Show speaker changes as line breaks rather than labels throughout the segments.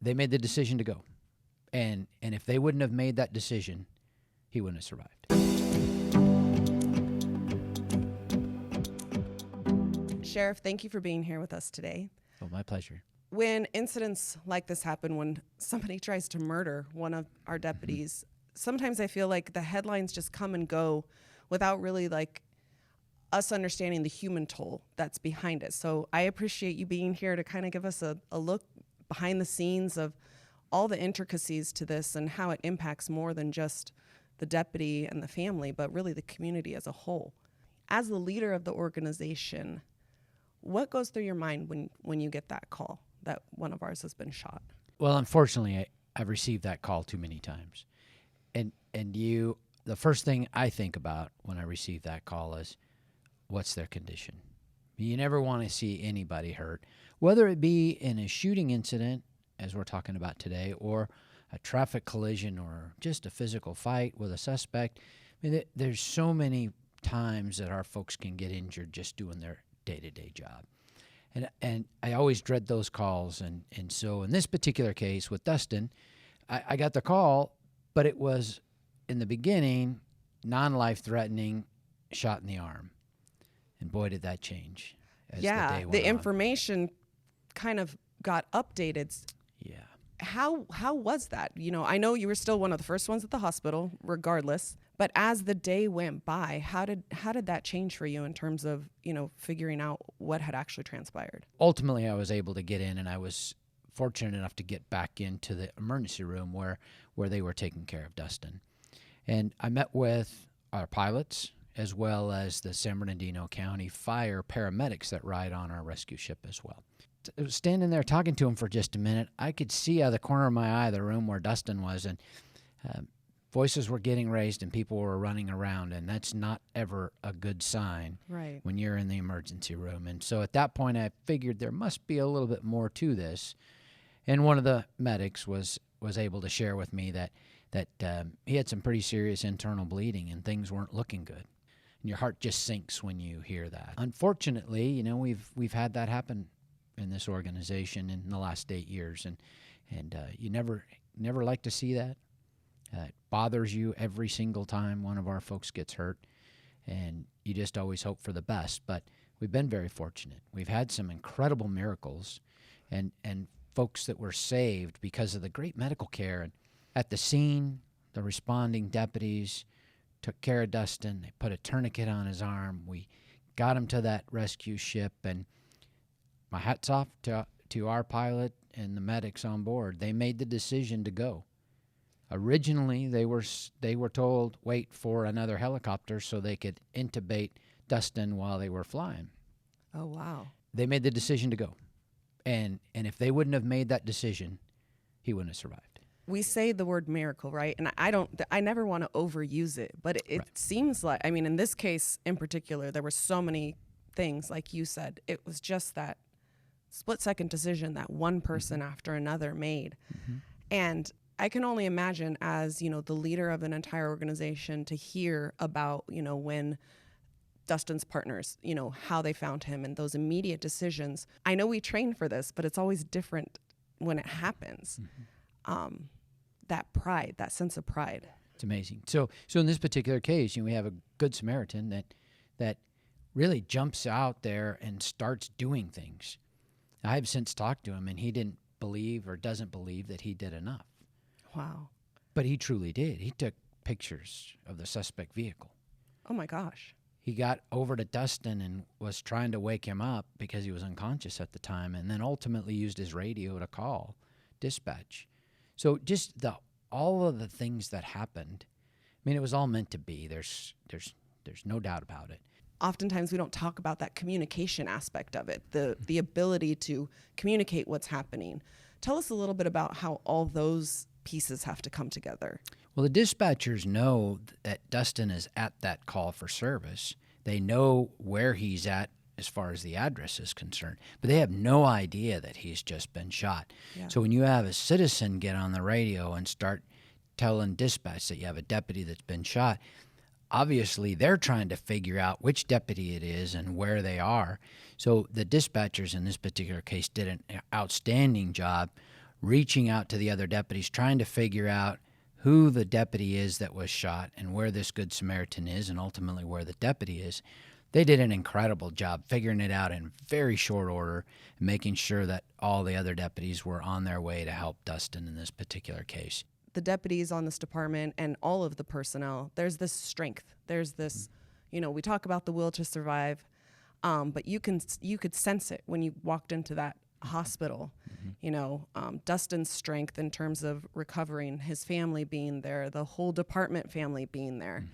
they made the decision to go. And if they wouldn't have made that decision, he wouldn't have survived.
Sheriff, thank you for being here with us today.
Oh, my pleasure.
When incidents like this happen, when somebody tries to murder one of our deputies, sometimes I feel like the headlines just come and go without really like us understanding the human toll that's behind it. So I appreciate you being here to kind of give us a look behind the scenes of all the intricacies to this and how it impacts more than just the deputy and the family, but really the community as a whole. As the leader of the organization, what goes through your mind when you get that call that one of ours has been shot?
Well, unfortunately, I've received that call too many times. And the first thing I think about when I receive that call is, what's their condition? You never want to see anybody hurt, whether it be in a shooting incident, as we're talking about today, or a traffic collision, or just a physical fight with a suspect. I mean, there's so many times that our folks can get injured just doing their day-to-day job. And I always dread those calls. And so in this particular case with Dustin, I got the call, but it was, in the beginning, non-life-threatening, shot in the arm. And boy, did that change as the day went on.
The information kind of got updated.
Yeah.
How was that? You know, I know you were still one of the first ones at the hospital, regardless. But as the day went by, how did that change for you in terms of, you know, figuring out what had actually transpired?
Ultimately, I was able to get in, and I was fortunate enough to get back into the emergency room where they were taking care of Dustin. And I met with our pilots, as well as the San Bernardino County fire paramedics that ride on our rescue ship as well. I was standing there talking to him for just a minute. I could see out of the corner of my eye the room where Dustin was, and voices were getting raised and people were running around, and that's not ever a good sign when you're in the emergency room. And so at that point, I figured there must be a little bit more to this. And one of the medics was able to share with me that he had some pretty serious internal bleeding and things weren't looking good. And your heart just sinks when you hear that. Unfortunately, you know, we've had that happen in this organization in the last 8 years, and you never like to see that. It bothers you every single time one of our folks gets hurt, and you just always hope for the best. But we've been very fortunate. We've had some incredible miracles, and folks that were saved because of the great medical care. And at the scene, the responding deputies took care of Dustin. They put a tourniquet on his arm. We got him to that rescue ship, and my hat's off to our pilot and the medics on board. They made the decision to go. Originally, they were told, wait for another helicopter so they could intubate Dustin while they were flying.
Oh, wow.
They made the decision to go. And if they wouldn't have made that decision, he wouldn't have survived.
We say the word miracle, right? And I never want to overuse it, but it seems like, I mean, in this case in particular, there were so many things, like you said. It was just that split-second decision that one person after another made. And I can only imagine, as, you know, the leader of an entire organization, to hear about, you know, when Dustin's partners, you know, how they found him and those immediate decisions. I know we train for this, but it's always different when it happens. That pride, that sense of pride.
It's amazing. So in this particular case, you know, we have a good Samaritan that really jumps out there and starts doing things. I have since talked to him, and he didn't believe or doesn't believe that he did enough.
Wow.
But he truly did. He took pictures of the suspect vehicle.
Oh, my gosh.
He got over to Dustin and was trying to wake him up because he was unconscious at the time, and then ultimately used his radio to call dispatch. So just all of the things that happened, I mean, it was all meant to be. There's no doubt about it.
Oftentimes we don't talk about that communication aspect of it, the ability to communicate what's happening. Tell us a little bit about how all those pieces have to come together.
Well, the dispatchers know that Dustin is at that call for service. They know where he's at as far as the address is concerned, but they have no idea that he's just been shot. Yeah. So when you have a citizen get on the radio and start telling dispatch that you have a deputy that's been shot, obviously they're trying to figure out which deputy it is and where they are. So the dispatchers in this particular case did an outstanding job reaching out to the other deputies, trying to figure out who the deputy is that was shot and where this Good Samaritan is, and ultimately where the deputy is. They did an incredible job figuring it out in very short order, and making sure that all the other deputies were on their way to help Dustin in this particular case.
The deputies on this department and all of the personnel, there's this strength. There's this, we talk about the will to survive, but you could sense it when you walked into that hospital. Dustin's strength in terms of recovering, his family being there, the whole department family being there.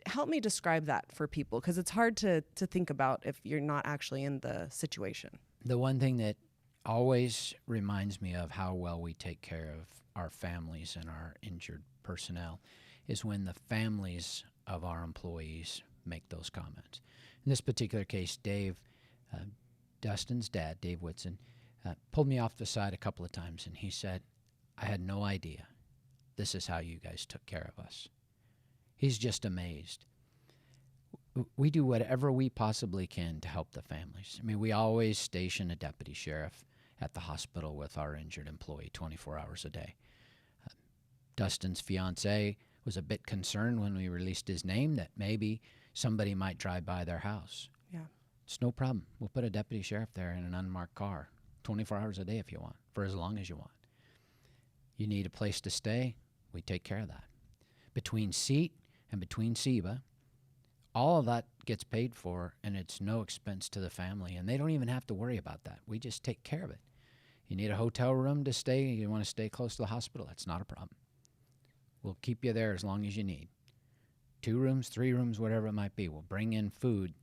Help me describe that for people, because it's hard to think about if you're not actually in the situation.
The one thing that always reminds me of how well we take care of our families and our injured personnel is when the families of our employees make those comments. In this particular case, Dave, Dustin's dad, Dave Whitson, pulled me off the side a couple of times, and he said, "I had no idea this is how you guys took care of us." He's just amazed. We do whatever we possibly can to help the families. I mean, we always station a deputy sheriff at the hospital with our injured employee 24 hours a day. Dustin's fiance was a bit concerned when we released his name that maybe somebody might drive by their house.
Yeah.
It's no problem. We'll put a deputy sheriff there in an unmarked car 24 hours a day if you want, for as long as you want. You need a place to stay, we take care of that. Between seat and between SEBA, all of that gets paid for, and it's no expense to the family, and they don't even have to worry about that. We just take care of it. You need a hotel room to stay, you want to stay close to the hospital, that's not a problem. We'll keep you there as long as you need. 2 rooms, 3 rooms, whatever it might be. We'll bring in food.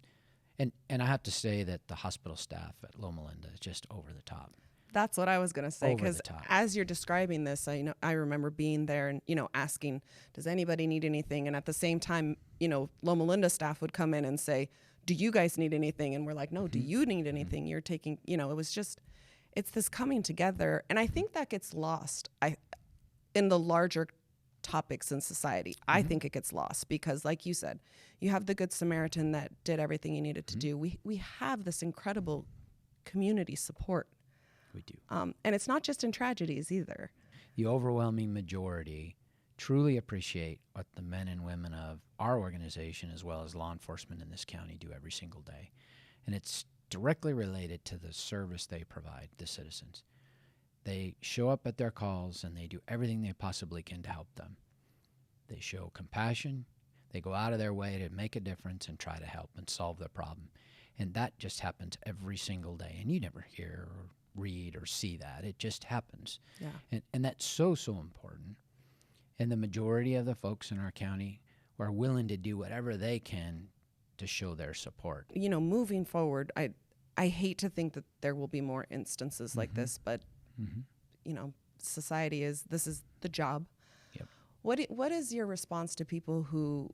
And I have to say that the hospital staff at Loma Linda is just over the top.
That's what I was going to say, because
Over the top.
as you're describing this, I remember being there and, asking, does anybody need anything? And at the same time, Loma Linda staff would come in and say, do you guys need anything? And we're like, no, do you need anything? You're taking, it was just, it's this coming together. And I think that gets lost in the larger topics in society. I think it gets lost because, like you said, you have the Good Samaritan that did everything he needed to do. We have this incredible community support.
We do.
And it's not just in tragedies either.
The overwhelming majority truly appreciate what the men and women of our organization, as well as law enforcement in this county, do every single day. And it's directly related to the service they provide the citizens. They show up at their calls, and they do everything they possibly can to help them. They show compassion. They go out of their way to make a difference and try to help and solve the problem. And that just happens every single day. And you never hear or read or see that. It just happens.
Yeah.
And that's so important. And the majority of the folks in our county are willing to do whatever they can to show their support.
Moving forward, I hate to think that there will be more instances like this, but society this is the job.
Yep.
What is your response to people who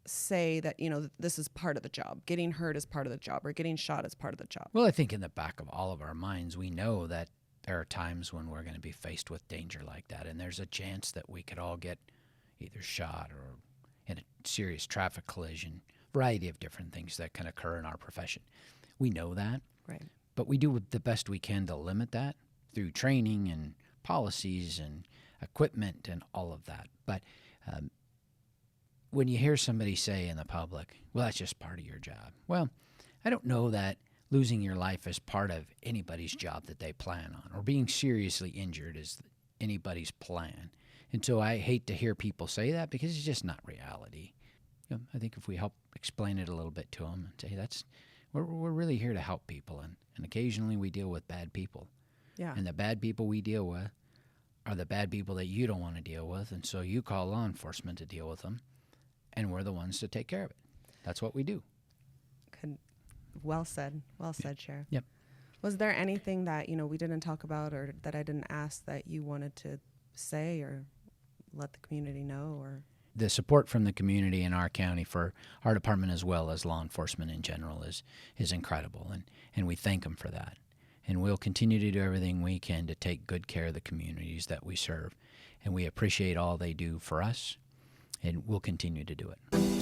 say that, this is part of the job, getting hurt is part of the job, or getting shot is part of the job?
Well, I think in the back of all of our minds, we know that there are times when we're going to be faced with danger like that, and there's a chance that we could all get either shot or in a serious traffic collision, variety of different things that can occur in our profession. We know that,
Right.
But we do the best we can to limit that through training and policies and equipment and all of that. But when you hear somebody say in the public, well, that's just part of your job. Well, I don't know that losing your life is part of anybody's job that they plan on, or being seriously injured is anybody's plan. And so I hate to hear people say that, because it's just not reality. I think if we help explain it a little bit to them and say we're really here to help people, and occasionally we deal with bad people.
Yeah.
And the bad people we deal with are the bad people that you don't want to deal with, and so you call law enforcement to deal with them, and we're the ones to take care of it. That's what we do.
Well said. Well said, Sheriff.
Yep.
Was there anything that, we didn't talk about, or that I didn't ask, that you wanted to say or let the community know? Or
the support from the community in our county for our department, as well as law enforcement in general, is incredible, and we thank them for that. And we'll continue to do everything we can to take good care of the communities that we serve. And we appreciate all they do for us, and we'll continue to do it.